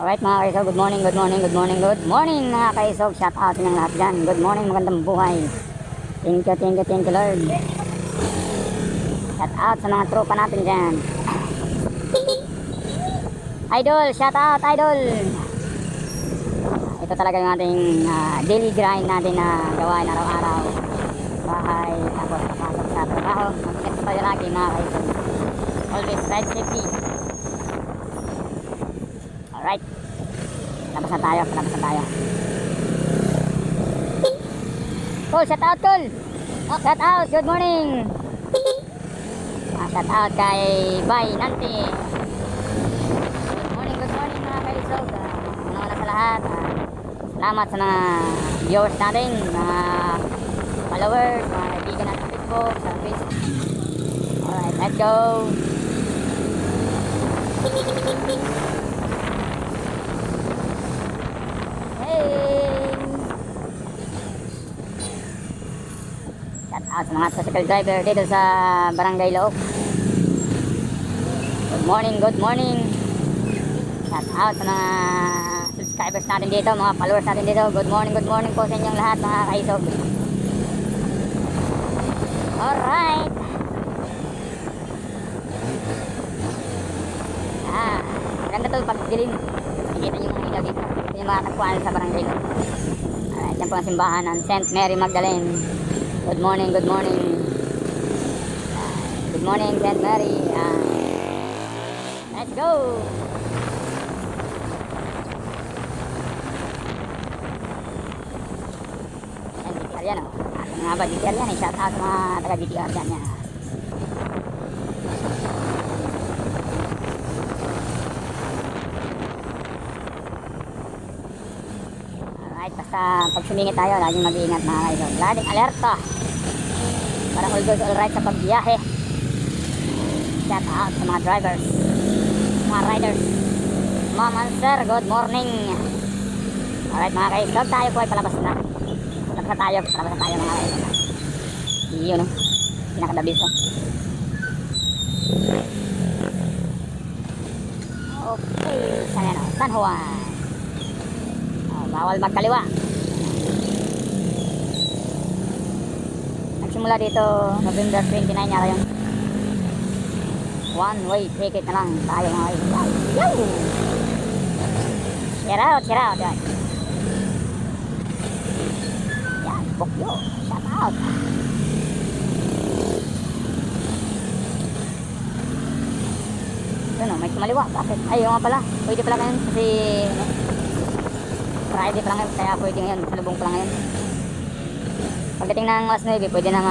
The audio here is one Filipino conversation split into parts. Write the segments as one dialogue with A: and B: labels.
A: Alright mga kaisog, good morning, good morning, good morning, good morning mga kaisog. Shout out sa inyong lahat dyan. Good morning, magandang buhay. Thank you, thank you, thank you Lord. Shout out sa mga tropa natin dyan. Idol, shout out idol. Ito talaga yung ating daily grind natin na gawain araw-araw. Bahay, tapos papasok sa trabaho. Mag-ingat tayo lagi mga kaisog. Always ride safety. Alright. Labas na tayo, labas na tayo. Cool, shout out Cool. Shout out, good morning. Shout out kay Bay Nanti. Good morning mga kaisog. Una-una sa lahat. Salamat sa mga viewers natin, mga followers, mga kaibigan natin sa Facebook, sa Facebook. Alright, let's go. Shout out sa mga tricycle driver dito sa Barangay Loob. Good morning, good morning. Shout out sa mga subscribers natin dito, mga followers natin dito. Good morning po sa inyong lahat mga kaisog. Alright. Maganda to pag dilim. Nakikita nyo mga ilaw dito. Ito yung mga tagpuan sa Barangay Loob. Alright, yan po ang simbahan ng St. Mary Magdalene. Good morning, good morning. Good morning, St. Mary. Let's go. Yan, GTR yan o. Mga ba, GTR yan eh. Shout out sa mga taga GTR dyan yan. Alright, basta pag sumingit tayo, laging mag-iingat mga kaisog. Laging alerta. Para all goes alright sa pagbiyahe. Shout out sa mga drivers, mga riders. Ma'am and sir, good morning. Alright mga kaisog, tayo po ay palabas na. Palabas na tayo mga kaisog. Yun o, pinakadabis o. Okay, saan yan o? San Juan. Bawal magkaliwa. Nagsimula dito November 29 yata yun. One way ticket na lang tayo mga kaisog. Share out yan. Yan, Bokyo, shout out. Yun o, may kumaliwa. Bakit? Ay, nga pala, pwede pala ngayon kasi Friday pa lang ngayon, kaya pwede ngayon, salubong pa lang ngayon. Pagdating ng alas 9, pwede na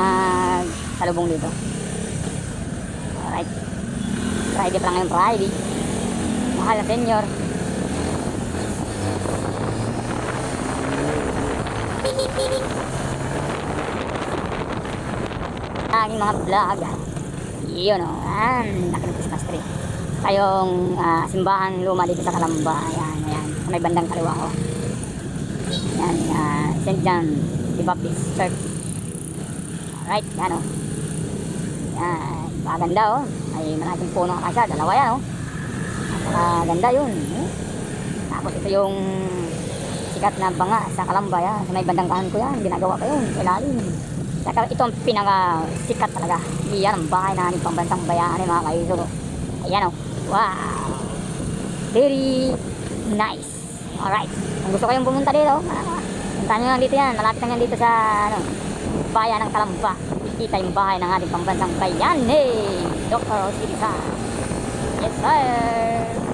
A: salubong dito. Alright. Friday pa lang ngayon, Friday. Mahal na senior. Aking mga vlog. Yun o, laki ng Christmas tree. Kayong simbahan luma dito sa Calamba. Ayan, sa may bandang kaliwa ko. Yan, St. John the Baptist Church. Alright, yan o. Yan, paganda o. Ay malaking puno ng akasya, dalawa yan o. Ganda yun. Tapos ito yung sikat na banga sa Calamba yan. Sa may bandang kahan ko yan, ginagawa pa yun, ilalim. Saka ito ang pinaka sikat talaga. Iyan ang bahay na aming pambansang bayani mga kaisog. Ayan o. Wow. Very nice. Alright. Kung gusto kayong pumunta dito, punta nyo lang dito yan. Malapit lang yan dito sa bayan ng Calamba. Kita yung bahay ng ating pambansang bayani. Dr. Osirisa. Yes sir.